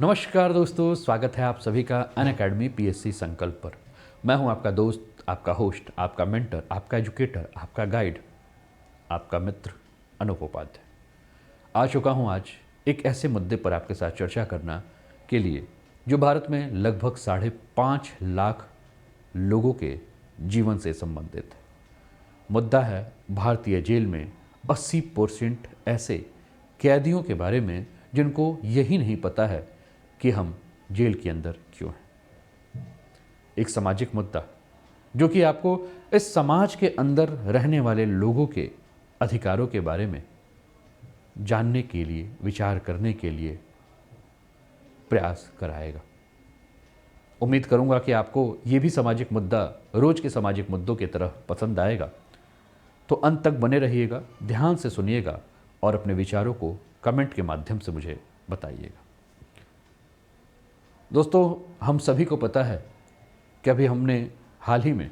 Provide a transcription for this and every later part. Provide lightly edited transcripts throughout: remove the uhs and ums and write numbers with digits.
नमस्कार दोस्तों, स्वागत है आप सभी का अनअकैडमी पीएससी संकल्प पर। मैं हूं आपका दोस्त, आपका होस्ट, आपका मेंटर, आपका एजुकेटर, आपका गाइड, आपका मित्र अनूप उपाध्याय। आ चुका हूं आज एक ऐसे मुद्दे पर आपके साथ चर्चा करना के लिए जो भारत में लगभग 5.5 लाख लोगों के जीवन से संबंधित है। मुद्दा है भारतीय जेल में 80% ऐसे कैदियों के बारे में जिनको यही नहीं पता है कि हम जेल के अंदर क्यों हैं। एक सामाजिक मुद्दा जो कि आपको इस समाज के अंदर रहने वाले लोगों के अधिकारों के बारे में जानने के लिए, विचार करने के लिए प्रयास कराएगा। उम्मीद करूंगा कि आपको ये भी सामाजिक मुद्दा रोज के सामाजिक मुद्दों की तरह पसंद आएगा। तो अंत तक बने रहिएगा, ध्यान से सुनिएगा और अपने विचारों को कमेंट के माध्यम से मुझे बताइएगा। दोस्तों, हम सभी को पता है कि अभी हमने हाल ही में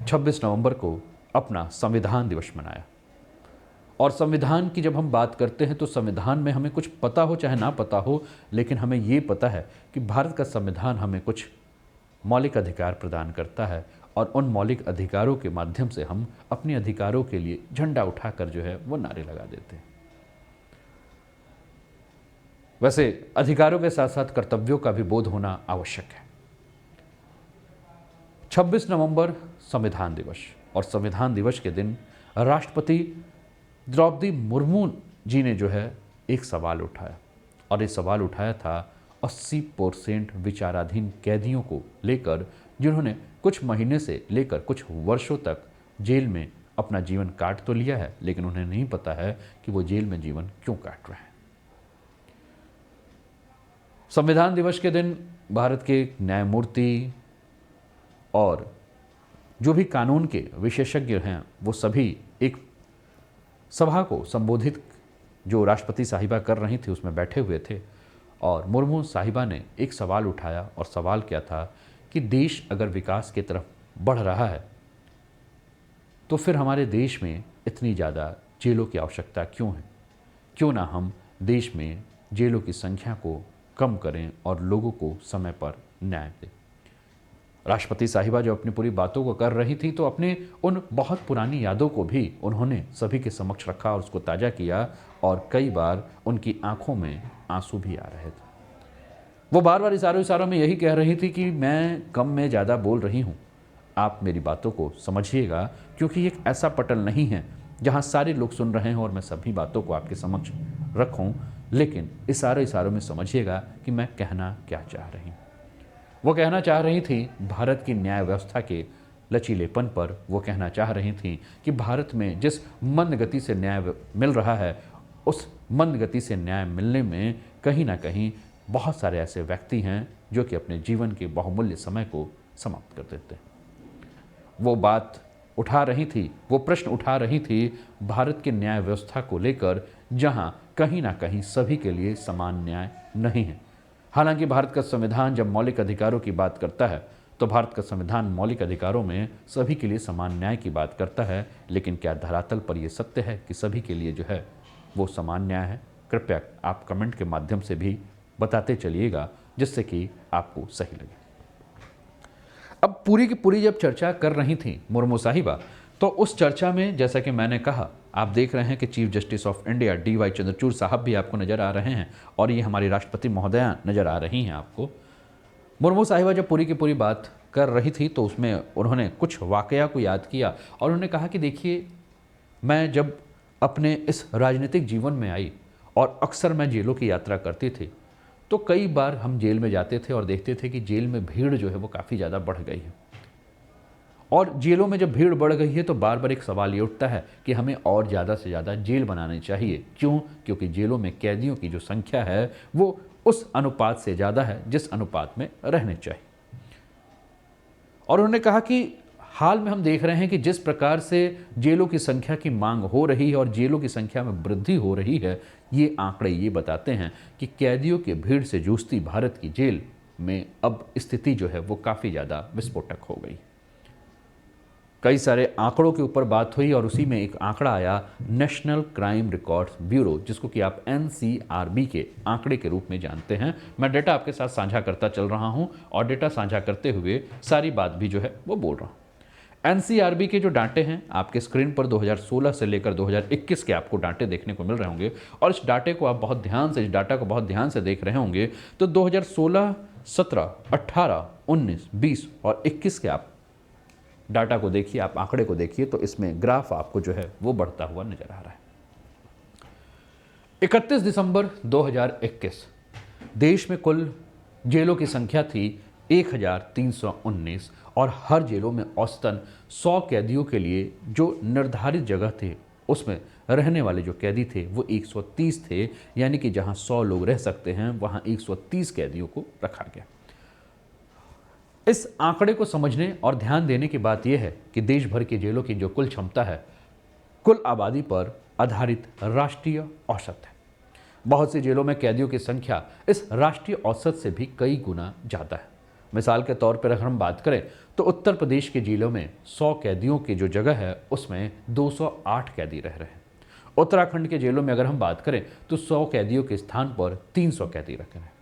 26 नवंबर को अपना संविधान दिवस मनाया। और संविधान की जब हम बात करते हैं तो संविधान में हमें कुछ पता हो चाहे ना पता हो, लेकिन हमें ये पता है कि भारत का संविधान हमें कुछ मौलिक अधिकार प्रदान करता है और उन मौलिक अधिकारों के माध्यम से हम अपने अधिकारों के लिए झंडा उठाकर जो है वो नारे लगा देते हैं। वैसे अधिकारों के साथ साथ कर्तव्यों का भी बोध होना आवश्यक है। 26 नवंबर संविधान दिवस, और संविधान दिवस के दिन राष्ट्रपति द्रौपदी मुर्मू जी ने जो है एक सवाल उठाया, और ये सवाल उठाया था 80% विचाराधीन कैदियों को लेकर, जिन्होंने कुछ महीने से लेकर कुछ वर्षों तक जेल में अपना जीवन काट तो लिया है, लेकिन उन्हें नहीं पता है कि वो जेल में जीवन क्यों काट रहे हैं। संविधान दिवस के दिन भारत के न्यायमूर्ति और जो भी कानून के विशेषज्ञ हैं वो सभी एक सभा को संबोधित जो राष्ट्रपति साहिबा कर रही थी उसमें बैठे हुए थे, और मुर्मू साहिबा ने एक सवाल उठाया, और सवाल क्या था कि देश अगर विकास की तरफ बढ़ रहा है तो फिर हमारे देश में इतनी ज़्यादा जेलों की आवश्यकता क्यों है। क्यों ना हम देश में जेलों की संख्या को कम करें और लोगों को समय पर न्याय दें। राष्ट्रपति साहिबा जो अपनी पूरी बातों को कर रही थी तो अपने उन बहुत पुरानी यादों को भी उन्होंने सभी के समक्ष रखा और उसको ताज़ा किया, और कई बार उनकी आंखों में आंसू भी आ रहे थे। वो बार बार इशारों में यही कह रही थी कि मैं कम में ज़्यादा बोल रही हूँ, आप मेरी बातों को समझिएगा, क्योंकि एक ऐसा पटल नहीं है जहाँ सारे लोग सुन रहे हैं और मैं सभी बातों को आपके समक्ष रखूँ, लेकिन इशारों में समझिएगा कि मैं कहना क्या चाह रही हूँ। वो कहना चाह रही थी भारत की न्याय व्यवस्था के लचीलेपन पर। वो कहना चाह रही थी कि भारत में जिस मंद गति से न्याय मिल रहा है, उस मंद गति से न्याय मिलने में कहीं ना कहीं बहुत सारे ऐसे व्यक्ति हैं जो कि अपने जीवन के बहुमूल्य समय को समाप्त कर देते हैं। वो बात उठा रही थी, वो प्रश्न उठा रही थी भारत के न्याय व्यवस्था को लेकर, जहां कहीं ना कहीं सभी के लिए समान न्याय नहीं है। हालांकि भारत का संविधान जब मौलिक अधिकारों की बात करता है तो भारत का संविधान मौलिक अधिकारों में सभी के लिए समान न्याय की बात करता है, लेकिन क्या धरातल पर यह सत्य है कि सभी के लिए जो है वो समान न्याय है? कृपया आप कमेंट के माध्यम से भी बताते चलिएगा, जिससे कि आपको सही लगे। अब पूरी की पूरी जब चर्चा कर रही थी मुर्मू साहिबा, तो उस चर्चा में जैसा कि मैंने कहा, आप देख रहे हैं कि chief justice of India DY Chandrachud साहब भी आपको नज़र आ रहे हैं, और ये हमारी राष्ट्रपति महोदया नज़र आ रही हैं आपको। मुर्मू साहिबा जब पूरी की पूरी बात कर रही थी तो उसमें उन्होंने कुछ वाकया को याद किया, और उन्होंने कहा कि देखिए, मैं जब अपने इस राजनीतिक जीवन में आई और अक्सर मैं जेलों की यात्रा करती थी, तो कई बार हम जेल में जाते थे और देखते थे कि जेल में भीड़ जो है वो काफ़ी ज़्यादा बढ़ गई है। और जेलों में जब भीड़ बढ़ गई है तो बार बार एक सवाल ये उठता है कि हमें और ज़्यादा से ज़्यादा जेल बनानी चाहिए। क्यों? क्योंकि जेलों में कैदियों की जो संख्या है वो उस अनुपात से ज़्यादा है जिस अनुपात में रहने चाहिए। और उन्होंने कहा कि हाल में हम देख रहे हैं कि जिस प्रकार से जेलों की संख्या की मांग हो रही है और जेलों की संख्या में वृद्धि हो रही है, ये आंकड़े ये बताते हैं कि कैदियों की भीड़ से जूझती भारत की जेल में अब स्थिति जो है वो काफ़ी ज़्यादा विस्फोटक हो गई। कई सारे आंकड़ों के ऊपर बात हुई और उसी में एक आंकड़ा आया नेशनल क्राइम रिकॉर्ड्स ब्यूरो, जिसको कि आप NCRB के आंकड़े के रूप में जानते हैं। मैं डेटा आपके साथ साझा करता चल रहा हूं और डेटा साझा करते हुए सारी बात भी जो है वो बोल रहा हूं। NCRB के जो डाटे हैं आपके स्क्रीन पर 2016 से लेकर 2021 के आपको डाटे देखने को मिल रहे होंगे और इस डाटे को आप बहुत ध्यान से, इस डाटा को बहुत ध्यान से देख रहे होंगे तो 2016, 17, 18, 19, 20 और 21 के आप डाटा को देखिए, आप आंकड़े को देखिए तो इसमें ग्राफ आपको जो है वो बढ़ता हुआ नजर आ रहा है। 31 दिसंबर 2021 देश में कुल जेलों की संख्या थी 1319 और हर जेलों में औसतन 100 कैदियों के लिए जो निर्धारित जगह थे उसमें रहने वाले जो कैदी थे वो 130 थे, यानी कि जहां 100 लोग रह सकते हैं वहां 130 कैदियों को रखा गया। इस आंकड़े को समझने और ध्यान देने की बात यह है कि देश भर के जेलों की जो कुल क्षमता है कुल आबादी पर आधारित राष्ट्रीय औसत है। बहुत सी जेलों में कैदियों की संख्या इस राष्ट्रीय औसत से भी कई गुना ज़्यादा है। मिसाल के तौर पर अगर हम बात करें तो उत्तर प्रदेश के जेलों में 100 कैदियों की जो जगह है उसमें 208 कैदी रह रहे हैं। उत्तराखंड के जेलों में अगर हम बात करें तो 100 कैदियों के स्थान पर 300 कैदी रखे हैं।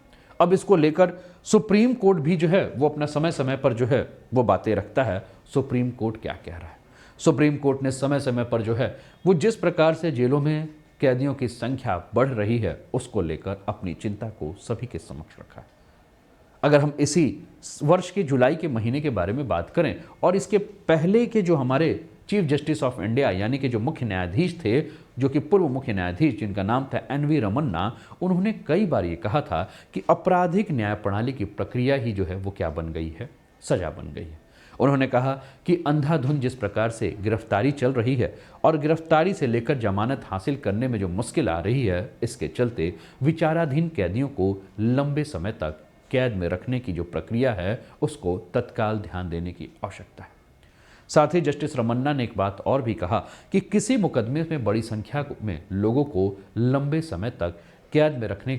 अब इसको लेकर सुप्रीम कोर्ट भी जो है वो अपना समय समय पर जो है वो बातें रखता है। सुप्रीम कोर्ट क्या कह रहा है? सुप्रीम कोर्ट ने समय समय पर जो है वो जिस प्रकार से जेलों में कैदियों की संख्या बढ़ रही है उसको लेकर अपनी चिंता को सभी के समक्ष रखा है। अगर हम इसी वर्ष के जुलाई के महीने के बारे में बात करें और इसके पहले के जो हमारे चीफ जस्टिस ऑफ इंडिया यानी कि जो मुख्य न्यायाधीश थे, जो कि पूर्व मुख्य न्यायाधीश जिनका नाम था NV रमन्ना, उन्होंने कई बार ये कहा था कि आपराधिक न्याय प्रणाली की प्रक्रिया ही जो है वो क्या बन गई है, सजा बन गई है। उन्होंने कहा कि अंधाधुंध जिस प्रकार से गिरफ्तारी चल रही है और गिरफ्तारी से लेकर जमानत हासिल करने में जो मुश्किल आ रही है, इसके चलते विचाराधीन कैदियों को लंबे समय तक कैद में रखने की जो प्रक्रिया है उसको तत्काल ध्यान देने की आवश्यकता है। साथ ही जस्टिस रमन्ना ने एक बात और भी कहा कि किसी मुकदमे में बड़ी संख्या में लोगों को लंबे समय तक कैद में रखने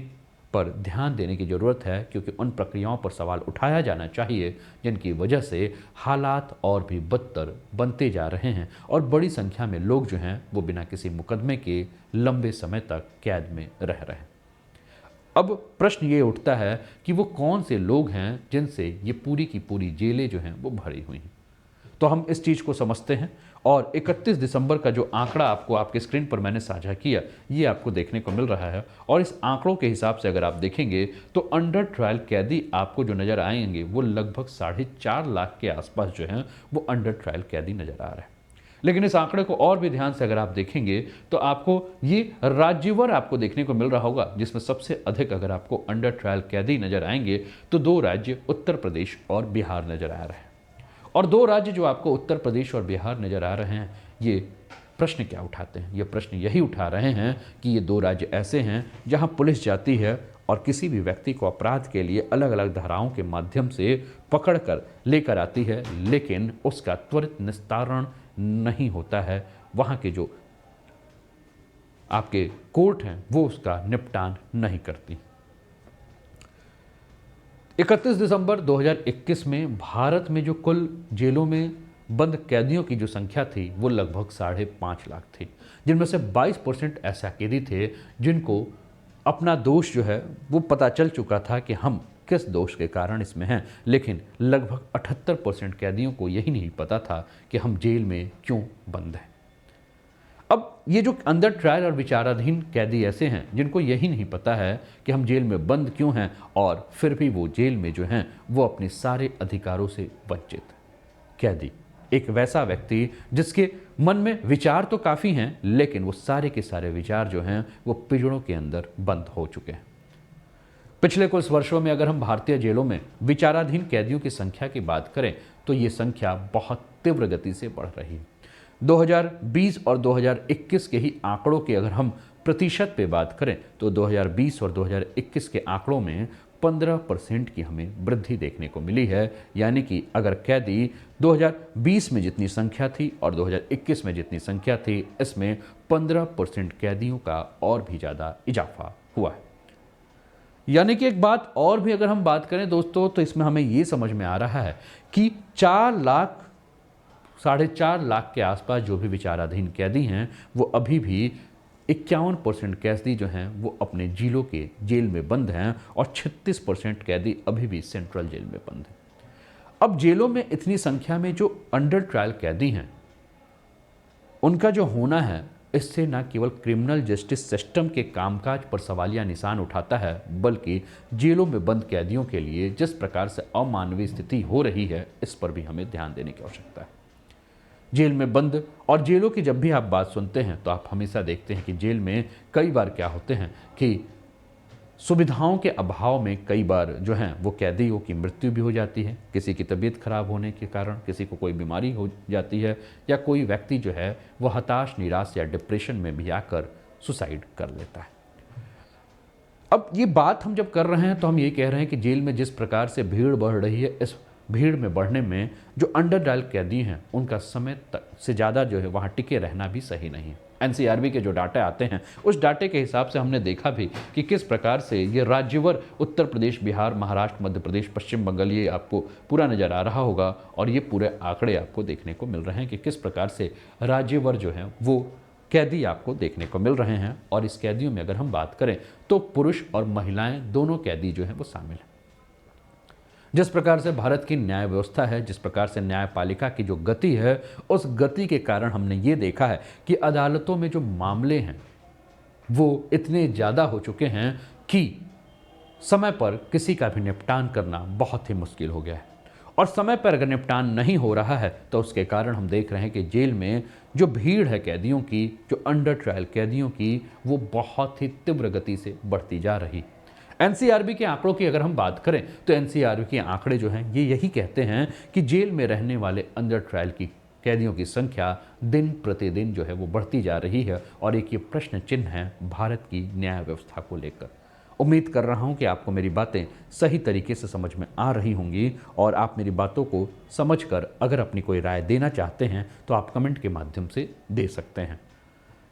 पर ध्यान देने की ज़रूरत है, क्योंकि उन प्रक्रियाओं पर सवाल उठाया जाना चाहिए जिनकी वजह से हालात और भी बदतर बनते जा रहे हैं और बड़ी संख्या में लोग जो हैं वो बिना किसी मुकदमे के लंबे समय तक कैद में रह रहे हैं। अब प्रश्न ये उठता है कि वो कौन से लोग हैं जिनसे ये पूरी की पूरी जेलें जो हैं वो भरी हुई हैं। तो हम इस चीज़ को समझते हैं और 31 दिसंबर का जो आंकड़ा आपको आपके स्क्रीन पर मैंने साझा किया ये आपको देखने को मिल रहा है और इस आंकड़ों के हिसाब से अगर आप देखेंगे तो अंडर ट्रायल कैदी आपको जो नज़र आएंगे वो लगभग 4.5 लाख के आसपास जो हैं वो अंडर ट्रायल कैदी नज़र आ रहे हैं। लेकिन इस आंकड़े को और भी ध्यान से अगर आप देखेंगे तो आपको ये राज्यवार आपको देखने को मिल रहा होगा, जिसमें सबसे अधिक अगर आपको अंडर ट्रायल कैदी नज़र आएंगे तो 2 राज्य उत्तर प्रदेश और बिहार नज़र आ रहे हैं। और 2 राज्य जो आपको उत्तर प्रदेश और बिहार नज़र आ रहे हैं ये प्रश्न क्या उठाते हैं? ये प्रश्न यही उठा रहे हैं कि ये 2 राज्य ऐसे हैं जहां पुलिस जाती है और किसी भी व्यक्ति को अपराध के लिए अलग अलग धाराओं के माध्यम से पकड़ कर लेकर आती है, लेकिन उसका त्वरित निस्तारण नहीं होता है। वहाँ के जो आपके कोर्ट हैं वो उसका निपटान नहीं करती। 31 दिसंबर 2021 में भारत में जो कुल जेलों में बंद कैदियों की जो संख्या थी वो लगभग 5.5 लाख थी, जिनमें से 22% ऐसा कैदी थे जिनको अपना दोष जो है वो पता चल चुका था कि हम किस दोष के कारण इसमें हैं, लेकिन लगभग 78% कैदियों को यही नहीं पता था कि हम जेल में क्यों बंद हैं। अब ये जो अंडर ट्रायल और विचाराधीन कैदी ऐसे हैं जिनको यही नहीं पता है कि हम जेल में बंद क्यों हैं और फिर भी वो जेल में जो हैं वो अपने सारे अधिकारों से वंचित। कैदी एक वैसा व्यक्ति जिसके मन में विचार तो काफ़ी हैं, लेकिन वो सारे के सारे विचार जो हैं वो पिंजड़ों के अंदर बंद हो चुके हैं। पिछले कुछ वर्षों में अगर हम भारतीय जेलों में विचाराधीन कैदियों की संख्या की बात करें तो ये संख्या बहुत तीव्र गति से बढ़ रही है। 2020 और 2021 के ही आंकड़ों के अगर हम प्रतिशत पे बात करें तो 2020 और 2021 के आंकड़ों में 15% की हमें वृद्धि देखने को मिली है। यानी कि अगर कैदी 2020 में जितनी संख्या थी और 2021 में जितनी संख्या थी, इसमें 15% कैदियों का और भी ज़्यादा इजाफा हुआ है। यानी कि एक बात और भी अगर हम बात करें दोस्तों तो इसमें हमें ये समझ में आ रहा है कि 4 लाख 4.5 लाख के आसपास जो भी विचाराधीन कैदी हैं वो अभी भी 51% कैदी जो हैं वो अपने जिलों के जेल में बंद हैं और 36% कैदी अभी भी सेंट्रल जेल में बंद हैं। अब जेलों में इतनी संख्या में जो अंडर ट्रायल कैदी हैं उनका जो होना है, इससे न केवल क्रिमिनल जस्टिस सिस्टम के कामकाज पर सवालिया निशान उठाता है, बल्कि जेलों में बंद कैदियों के लिए जिस प्रकार से अमानवीय स्थिति हो रही है, इस पर भी हमें ध्यान देने की आवश्यकता है। जेल में बंद और जेलों की जब भी आप बात सुनते हैं तो आप हमेशा देखते हैं कि जेल में कई बार क्या होते हैं कि सुविधाओं के अभाव में कई बार जो हैं वो कैदियों की मृत्यु भी हो जाती है, किसी की तबीयत खराब होने के कारण, किसी को कोई बीमारी हो जाती है, या कोई व्यक्ति जो है वो हताश, निराश या डिप्रेशन में भी आकर सुसाइड कर लेता है। अब ये बात हम जब कर रहे हैं तो हम ये कह रहे हैं कि जेल में जिस प्रकार से भीड़ बढ़ रही है, इस भीड़ में बढ़ने में जो अंडर ट्रायल कैदी हैं उनका समय से ज़्यादा जो है वहाँ टिके रहना भी सही नहीं है। एनसीआरबी के जो डाटा आते हैं उस डाटे के हिसाब से हमने देखा भी कि किस प्रकार से ये राज्यवर उत्तर प्रदेश, बिहार, महाराष्ट्र, मध्य प्रदेश, पश्चिम बंगाल, ये आपको पूरा नज़र आ रहा होगा और ये पूरे आंकड़े आपको देखने को मिल रहे हैं कि किस प्रकार से राज्यवर जो हैं वो कैदी आपको देखने को मिल रहे हैं। और इस कैदियों में अगर हम बात करें तो पुरुष और महिलाएं दोनों कैदी जो हैं वो शामिल हैं। जिस प्रकार से भारत की न्याय व्यवस्था है, जिस प्रकार से न्यायपालिका की जो गति है, उस गति के कारण हमने ये देखा है कि अदालतों में जो मामले हैं वो इतने ज़्यादा हो चुके हैं कि समय पर किसी का भी निपटान करना बहुत ही मुश्किल हो गया है। और समय पर अगर निपटान नहीं हो रहा है तो उसके कारण हम देख रहे हैं कि जेल में जो भीड़ है कैदियों की, जो अंडर ट्रायल कैदियों की, वो बहुत ही तीव्र गति से बढ़ती जा रही। एनसीआरबी के आंकड़ों की अगर हम बात करें तो एनसीआरबी के आंकड़े जो हैं ये यही कहते हैं कि जेल में रहने वाले अंडर ट्रायल की कैदियों की संख्या दिन प्रतिदिन जो है वो बढ़ती जा रही है। और एक ये प्रश्न चिन्ह है भारत की न्याय व्यवस्था को लेकर। उम्मीद कर रहा हूँ कि आपको मेरी बातें सही तरीके से समझ में आ रही होंगी और आप मेरी बातों को समझकर अगर अपनी कोई राय देना चाहते हैं तो आप कमेंट के माध्यम से दे सकते हैं।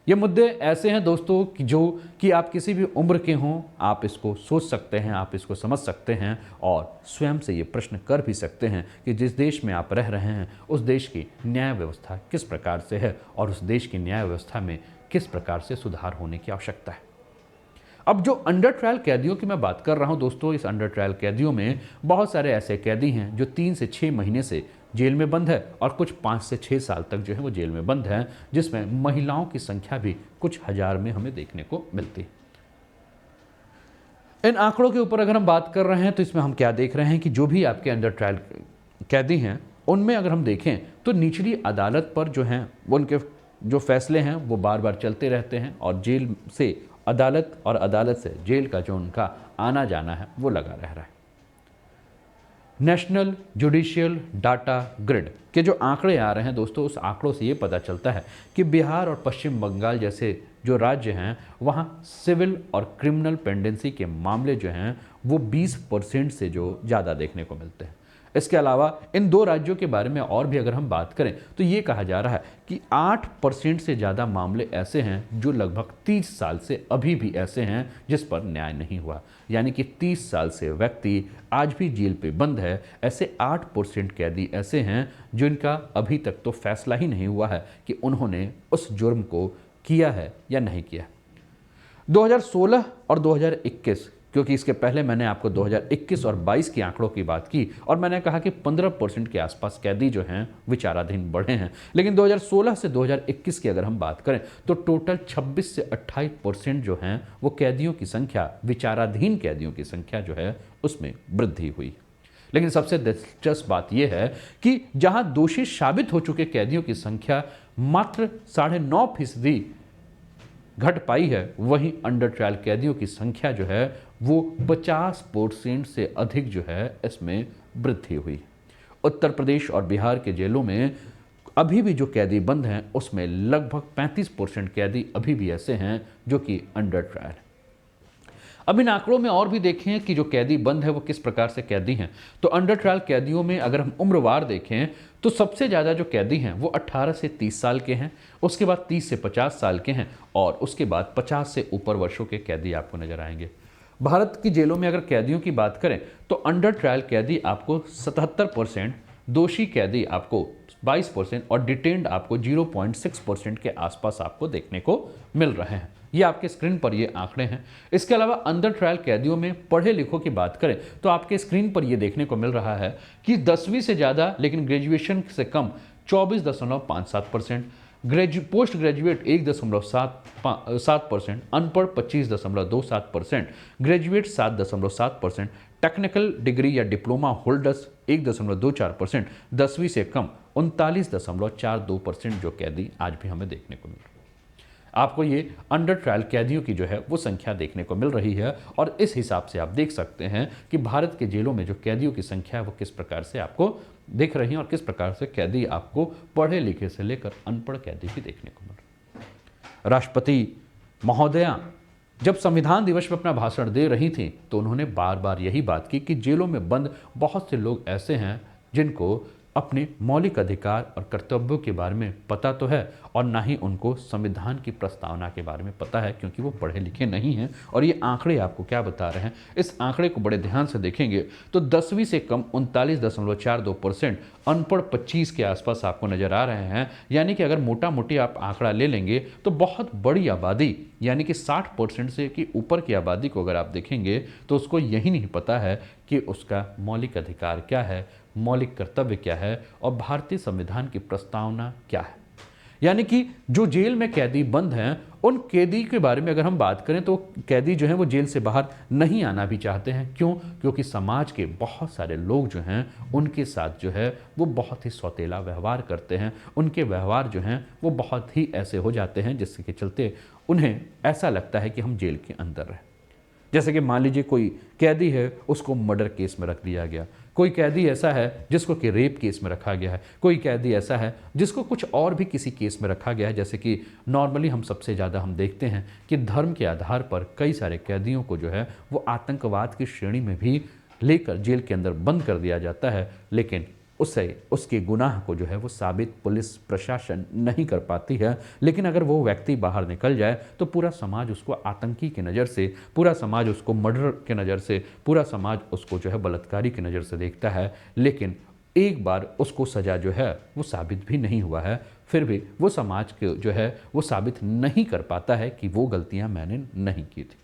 ये मुद्दे ऐसे हैं दोस्तों कि आप किसी भी उम्र के हों, आप इसको सोच सकते हैं, आप इसको समझ सकते हैं और स्वयं से ये प्रश्न कर भी सकते हैं कि जिस देश में आप रह रहे हैं उस देश की न्याय व्यवस्था किस प्रकार से है और उस देश की न्याय व्यवस्था में किस प्रकार से सुधार होने की आवश्यकता है। अब जो अंडर ट्रायल कैदियों की मैं बात कर रहा हूं दोस्तों, इस अंडर ट्रायल कैदियों में बहुत सारे ऐसे कैदी हैं जो 3 से 6 महीने से जेल में बंद है और कुछ 5 से 6 साल तक जो है वो जेल में बंद है, जिसमें महिलाओं की संख्या भी कुछ हजार में हमें देखने को मिलती है। इन आंकड़ों के ऊपर अगर हम बात कर रहे हैं तो इसमें हम क्या देख रहे हैं कि जो भी आपके अंडर ट्रायल कैदी हैं उनमें अगर हम देखें तो निचली अदालत पर जो हैं उनके जो फैसले हैं वो बार बार चलते रहते हैं और जेल से अदालत और अदालत से जेल का जो उनका आना जाना है वो लगा रह रहा है। नेशनल जुडिशियल डाटा ग्रिड के जो आंकड़े आ रहे हैं दोस्तों, उस आंकड़ों से ये पता चलता है कि बिहार और पश्चिम बंगाल जैसे जो राज्य हैं वहाँ सिविल और क्रिमिनल पेंडेंसी के मामले जो हैं वो 20% से जो ज़्यादा देखने को मिलते हैं। इसके अलावा इन 2 राज्यों के बारे में और भी अगर हम बात करें तो ये कहा जा रहा है कि 8% से ज़्यादा मामले ऐसे हैं जो लगभग 30 साल से अभी भी ऐसे हैं जिस पर न्याय नहीं हुआ। यानी कि 30 साल से व्यक्ति आज भी जेल पे बंद है। ऐसे 8% कैदी ऐसे हैं जिनका अभी तक तो फैसला ही नहीं हुआ है कि उन्होंने उस जुर्म को किया है या नहीं किया। 2016 और 2021, क्योंकि इसके पहले मैंने आपको 2021 और 22 के आंकड़ों की बात की और मैंने कहा कि 15% के आसपास कैदी जो हैं विचाराधीन बढ़े हैं, लेकिन 2016 से 2021 की अगर हम बात करें तो टोटल 26 से 28% जो हैं वो कैदियों की संख्या, विचाराधीन कैदियों की संख्या जो है उसमें वृद्धि हुई। लेकिन सबसे दिलचस्प बात यह है कि जहां दोषी साबित हो चुके कैदियों की संख्या मात्र 9.5% घट पाई है, वहीं अंडर ट्रायल कैदियों की संख्या जो है वो 50% से अधिक जो है इसमें वृद्धि हुई। उत्तर प्रदेश और बिहार के जेलों में अभी भी जो कैदी बंद हैं उसमें लगभग 35% कैदी अभी भी ऐसे हैं जो कि अंडर ट्रायल। अब इन आंकड़ों में और भी देखें कि जो कैदी बंद है वो किस प्रकार से कैदी हैं। तो अंडर ट्रायल कैदियों में अगर हम उम्रवार देखें तो सबसे ज़्यादा जो कैदी हैं वो 18 से 30 साल के हैं, उसके बाद 30 से 50 साल के हैं और उसके बाद 50 से ऊपर वर्षों के कैदी आपको नजर आएंगे। भारत की जेलों में अगर कैदियों की बात करें तो अंडर ट्रायल कैदी आपको 77%, दोषी कैदी आपको 22% और डिटेन्ड आपको 0.6% के आसपास आपको देखने को मिल रहे हैं। ये आपके स्क्रीन पर ये आंकड़े हैं। इसके अलावा अंडर ट्रायल कैदियों में पढ़े लिखों की बात करें तो आपके स्क्रीन पर ये देखने को मिल रहा है कि 10वीं से ज़्यादा लेकिन ग्रेजुएशन से कम 24.57%, पोस्ट ग्रेजुएट 1.7%, अनपढ़ 25.27%, ग्रेजुएट 7.7%, टेक्निकल डिग्री या डिप्लोमा होल्डर्स 1.24%, 10वीं से कम 39.42% जो कैदी आज भी हमें देखने को मिल रहे हैं। आपको ये अंडर ट्रायल कैदियों की जो है वो संख्या देखने को मिल रही है और इस हिसाब से आप देख सकते हैं कि भारत के जेलों में जो कैदियों की संख्या है वो किस प्रकार से आपको दिख रही है और किस प्रकार से कैदी आपको पढ़े लिखे से लेकर अनपढ़ कैदी भी देखने को मिल रहे हैं। राष्ट्रपति महोदया जब संविधान दिवस में अपना भाषण दे रही थी तो उन्होंने बार बार यही बात की कि जेलों में बंद बहुत से लोग ऐसे हैं जिनको अपने मौलिक अधिकार और कर्तव्यों के बारे में पता तो है और ना ही उनको संविधान की प्रस्तावना के बारे में पता है, क्योंकि वो पढ़े लिखे नहीं हैं। और ये आंकड़े आपको क्या बता रहे हैं, इस आंकड़े को बड़े ध्यान से देखेंगे तो 10वीं से कम 39.42%, अनपढ़ 25 के आसपास आपको नजर आ रहे हैं। यानी कि अगर मोटा मोटी आप आंकड़ा ले लेंगे तो बहुत बड़ी आबादी यानी कि 60% से कि ऊपर की आबादी को अगर आप देखेंगे तो उसको यही नहीं पता है कि उसका मौलिक अधिकार क्या है, मौलिक कर्तव्य क्या है और भारतीय संविधान की प्रस्तावना क्या है। यानी कि जो जेल में कैदी बंद हैं उन कैदी के बारे में अगर हम बात करें तो कैदी जो हैं वो जेल से बाहर नहीं आना भी चाहते हैं। क्यों? क्योंकि समाज के बहुत सारे लोग जो हैं उनके साथ जो है वो बहुत ही सौतेला व्यवहार करते हैं। उनके व्यवहार जो हैं वो बहुत ही ऐसे हो जाते हैं जिसके चलते उन्हें ऐसा लगता है कि हम जेल के अंदर रहें। जैसे कि मान लीजिए कोई कैदी है, उसको मर्डर केस में रख दिया गया, कोई कैदी ऐसा है जिसको कि रेप केस में रखा गया है, कोई कैदी ऐसा है जिसको कुछ और भी किसी केस में रखा गया है। जैसे कि नॉर्मली हम सबसे ज़्यादा हम देखते हैं कि धर्म के आधार पर कई सारे कैदियों को जो है वो आतंकवाद की श्रेणी में भी लेकर जेल के अंदर बंद कर दिया जाता है, लेकिन उसके गुनाह को जो है वो साबित पुलिस प्रशासन नहीं कर पाती है। लेकिन अगर वो व्यक्ति बाहर निकल जाए तो पूरा समाज उसको आतंकी की नज़र से, पूरा समाज उसको मर्डर के नज़र से, पूरा समाज उसको जो है बलात्कारी की नज़र से देखता है। लेकिन एक बार उसको सज़ा जो है वो साबित भी नहीं हुआ है, फिर भी वो समाज के जो है वो साबित नहीं कर पाता है कि वो गलतियाँ मैंने नहीं की थी।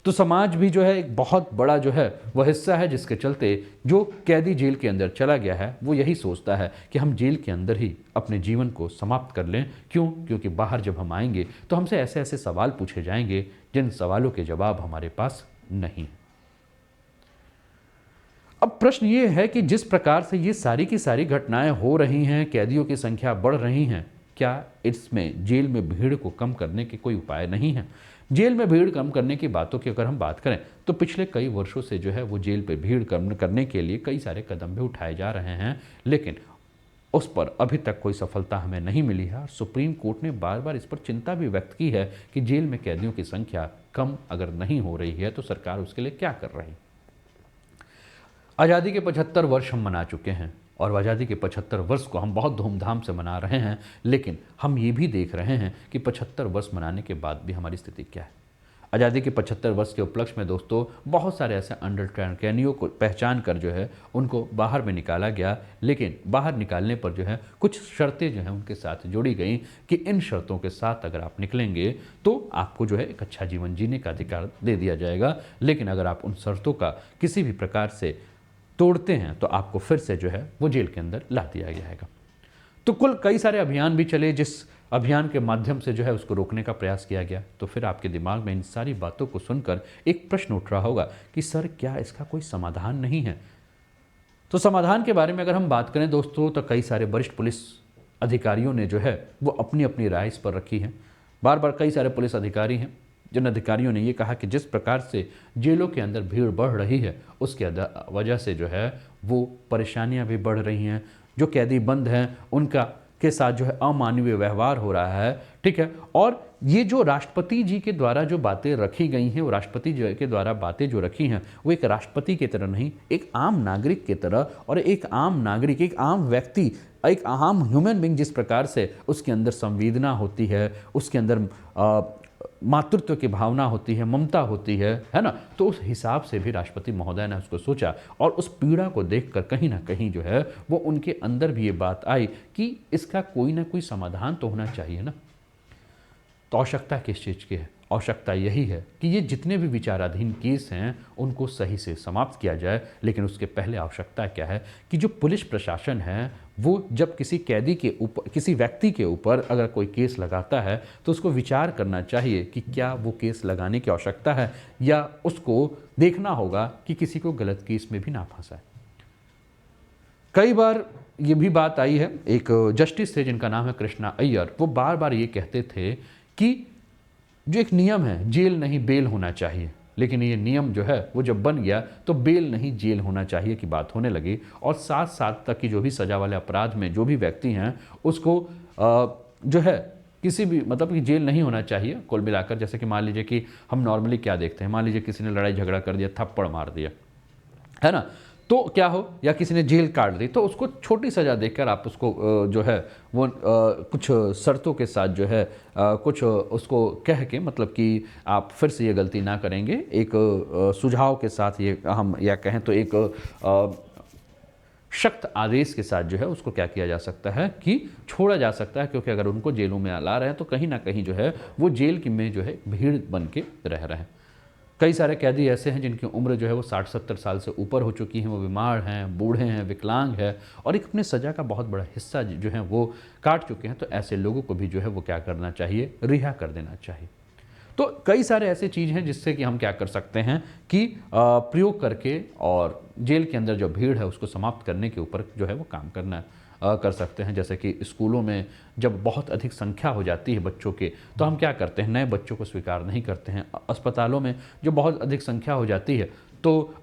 तो समाज भी जो है एक बहुत बड़ा जो है वह हिस्सा है जिसके चलते जो कैदी जेल के अंदर चला गया है वो यही सोचता है कि हम जेल के अंदर ही अपने जीवन को समाप्त कर लें। क्यों? क्योंकि बाहर जब हम आएंगे तो हमसे ऐसे ऐसे सवाल पूछे जाएंगे जिन सवालों के जवाब हमारे पास नहीं है। अब प्रश्न ये है कि जिस प्रकार से ये सारी की सारी घटनाएं हो रही हैं, कैदियों की संख्या बढ़ रही हैं, क्या इसमें जेल में भीड़ को कम करने के कोई उपाय नहीं है? जेल में भीड़ कम करने की बातों की अगर हम बात करें तो पिछले कई वर्षों से जो है वो जेल पे भीड़ कम करने के लिए कई सारे कदम भी उठाए जा रहे हैं, लेकिन उस पर अभी तक कोई सफलता हमें नहीं मिली है। और सुप्रीम कोर्ट ने बार बार इस पर चिंता भी व्यक्त की है कि जेल में कैदियों की संख्या कम अगर नहीं हो रही है तो सरकार उसके लिए क्या कर रही है। आज़ादी के 75 वर्ष हम मना चुके हैं और आज़ादी के 75 वर्ष को हम बहुत धूमधाम से मना रहे हैं, लेकिन हम ये भी देख रहे हैं कि 75 वर्ष मनाने के बाद भी हमारी स्थिति क्या है। आज़ादी के 75 वर्ष के उपलक्ष्य में दोस्तों बहुत सारे ऐसे अंडर ट्रायल कैदियों को पहचान कर जो है उनको बाहर में निकाला गया, लेकिन बाहर निकालने पर जो है कुछ शर्तें जो हैं उनके साथ जोड़ी गई कि इन शर्तों के साथ अगर आप निकलेंगे तो आपको जो है एक अच्छा जीवन जीने का अधिकार दे दिया जाएगा, लेकिन अगर आप उन शर्तों का किसी भी प्रकार से तोड़ते हैं तो आपको फिर से जो है वो जेल के अंदर ला दिया जाएगा। तो कुल कई सारे अभियान भी चले जिस अभियान के माध्यम से जो है उसको रोकने का प्रयास किया गया। तो फिर आपके दिमाग में इन सारी बातों को सुनकर एक प्रश्न उठ रहा होगा कि सर क्या इसका कोई समाधान नहीं है? तो समाधान के बारे में अगर हम बात करें दोस्तों तो कई सारे वरिष्ठ पुलिस अधिकारियों ने जो है वो अपनी अपनी राय इस पर रखी है। बार बार कई सारे पुलिस अधिकारी हैं जिन अधिकारियों ने ये कहा कि जिस प्रकार से जेलों के अंदर भीड़ बढ़ रही है उसके वजह से जो है वो परेशानियां भी बढ़ रही हैं। जो कैदी बंद हैं उनका के साथ जो है अमानवीय व्यवहार हो रहा है, ठीक है। और ये जो राष्ट्रपति जी के द्वारा जो बातें रखी गई हैं, वो राष्ट्रपति जी के द्वारा बातें जो रखी हैं वो एक राष्ट्रपति की तरह नहीं, एक आम नागरिक की तरह। और एक आम नागरिक, एक आम व्यक्ति, एक आम ह्यूमन बीइंग जिस प्रकार से उसके अंदर संवेदना होती है, उसके अंदर मातृत्व की भावना होती है, ममता होती है ना। तो उस हिसाब से भी राष्ट्रपति महोदय ने उसको सोचा और उस पीड़ा को देखकर कहीं ना कहीं जो है वो उनके अंदर भी ये बात आई कि इसका कोई ना कोई समाधान तो होना चाहिए ना। तो आवश्यकता किस चीज़ की है? आवश्यकता यही है कि ये जितने भी विचाराधीन केस हैं उनको सही से समाप्त किया जाए। लेकिन उसके पहले आवश्यकता क्या है कि जो पुलिस प्रशासन है वो जब किसी कैदी के ऊपर, किसी व्यक्ति के ऊपर अगर कोई केस लगाता है तो उसको विचार करना चाहिए कि क्या वो केस लगाने की आवश्यकता है, या उसको देखना होगा कि किसी को गलत केस में भी ना फंसाए। कई बार ये भी बात आई है, एक जस्टिस थे जिनका नाम है कृष्णा अय्यर, वो बार बार ये कहते थे कि जो एक नियम है जेल नहीं बेल होना चाहिए, लेकिन ये नियम जो है वो जब बन गया तो बेल नहीं जेल होना चाहिए की बात होने लगी। और 7 साल तक की जो भी सजा वाले अपराध में जो भी व्यक्ति हैं उसको जो है किसी भी मतलब कि जेल नहीं होना चाहिए कुल मिलाकर। जैसे कि मान लीजिए कि हम नॉर्मली क्या देखते हैं, मान लीजिए किसी ने लड़ाई झगड़ा कर दिया, थप्पड़ मार दिया, है ना, तो क्या हो, या किसी ने जेल काट दी, तो उसको छोटी सज़ा देकर आप उसको जो है वो कुछ शर्तों के साथ जो है कुछ उसको कह के मतलब कि आप फिर से ये गलती ना करेंगे, एक सुझाव के साथ, ये हम या कहें तो एक सख्त आदेश के साथ जो है उसको क्या किया जा सकता है कि छोड़ा जा सकता है। क्योंकि अगर उनको जेलों में ला रहे हैं तो कहीं ना कहीं जो है वो जेल की में जो है भीड़ बन के रह रहे हैं। कई सारे कैदी ऐसे हैं जिनकी उम्र जो है वो 60-70 साल से ऊपर हो चुकी हैं, वो बीमार हैं, बूढ़े हैं, विकलांग हैं और एक अपने सज़ा का बहुत बड़ा हिस्सा जो है वो काट चुके हैं। तो ऐसे लोगों को भी जो है वो क्या करना चाहिए, रिहा कर देना चाहिए। तो कई सारे ऐसे चीज़ हैं जिससे कि हम क्या कर सकते हैं कि प्रयोग करके और जेल के अंदर जो भीड़ है उसको समाप्त करने के ऊपर जो है वो काम करना कर सकते हैं। जैसे कि स्कूलों में जब बहुत अधिक संख्या हो जाती है बच्चों के, तो हम क्या करते हैं, नए बच्चों को स्वीकार नहीं करते हैं। अस्पतालों में जो बहुत अधिक संख्या हो जाती है तो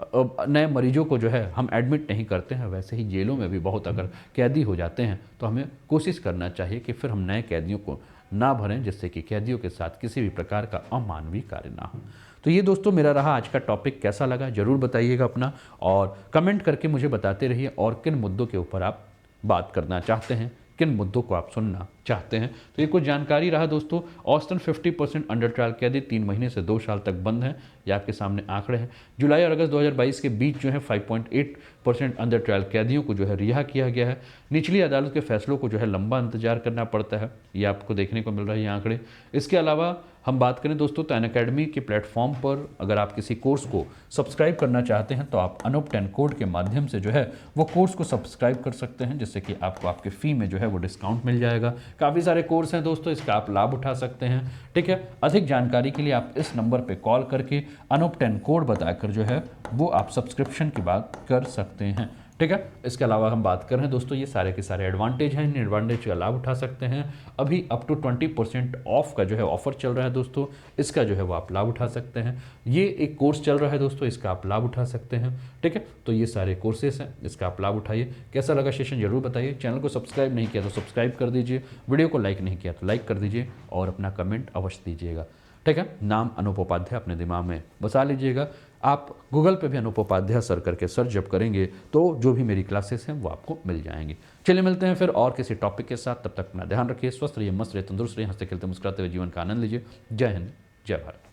नए मरीजों को जो है हम एडमिट नहीं करते हैं। वैसे ही जेलों में भी बहुत अगर कैदी हो जाते हैं तो हमें कोशिश करना चाहिए कि फिर हम नए कैदियों को ना भरें, जिससे कि कैदियों के साथ किसी भी प्रकार का अमानवीय कार्य ना हो। तो ये दोस्तों मेरा रहा आज का टॉपिक, कैसा लगा ज़रूर बताइएगा अपना, और कमेंट करके मुझे बताते रहिए और किन मुद्दों के ऊपर आप बात करना चाहते हैं, किन मुद्दों को आप सुनना चाहते हैं। तो ये कुछ जानकारी रहा दोस्तों। औसतन 50% अंडर ट्रायल कैदी 3 महीने से 2 साल तक बंद हैं, ये आपके सामने आंकड़े हैं। जुलाई और अगस्त 2022 के बीच जो है 5.8% अंडर ट्रायल कैदियों को जो है रिहा किया गया है। निचली अदालत के फैसलों को जो है लंबा इंतजार करना पड़ता है, ये आपको देखने को मिल रहा है ये आंकड़े। इसके अलावा हम बात करें दोस्तों तो अनअकैडमी के प्लेटफॉर्म पर अगर आप किसी कोर्स को सब्सक्राइब करना चाहते हैं तो आप अनूप 10 कोड के माध्यम से जो है वो कोर्स को सब्सक्राइब कर सकते हैं, जिससे कि आपको आपके फ़ी में जो है वो डिस्काउंट मिल जाएगा। काफ़ी सारे कोर्स हैं दोस्तों, इसका आप लाभ उठा सकते हैं। ठीक है, अधिक जानकारी के लिए आप इस नंबर पे कॉल करके अनूप 10 कोड बताकर जो है वो आप सब्सक्रिप्शन की बात कर सकते हैं। ठीक है, इसके अलावा हम बात कर रहे हैं दोस्तों ये सारे के सारे एडवांटेज हैं, इन एडवांटेज का लाभ उठा सकते हैं। अभी अप टू 20% ऑफ का जो है ऑफर चल रहा है दोस्तों, इसका जो है वो आप लाभ उठा सकते हैं। ये एक कोर्स चल रहा है दोस्तों, इसका आप लाभ उठा सकते हैं। ठीक है, तो ये सारे कोर्सेस हैं, इसका आप लाभ उठाइए। कैसा लगा सेशन जरूर बताइए। चैनल को सब्सक्राइब नहीं किया तो सब्सक्राइब कर दीजिए, वीडियो को लाइक नहीं किया तो लाइक कर दीजिए और अपना कमेंट अवश्य दीजिएगा। ठीक है, नाम अनूप उपाध्याय अपने दिमाग में बसा लीजिएगा। आप गूगल पे भी अनूप उपाध्याय सर करके सर्च जब करेंगे तो जो भी मेरी क्लासेस हैं वो आपको मिल जाएंगी। चलिए मिलते हैं फिर और किसी टॉपिक के साथ, तब तक अपना ध्यान रखिए, स्वस्थ रहिए, मस्त रहिए, तंदुरुस्त रहिए, हंसते खेलते मुस्कुराते हुए जीवन का आनंद लीजिए। जय हिंद, जय भारत।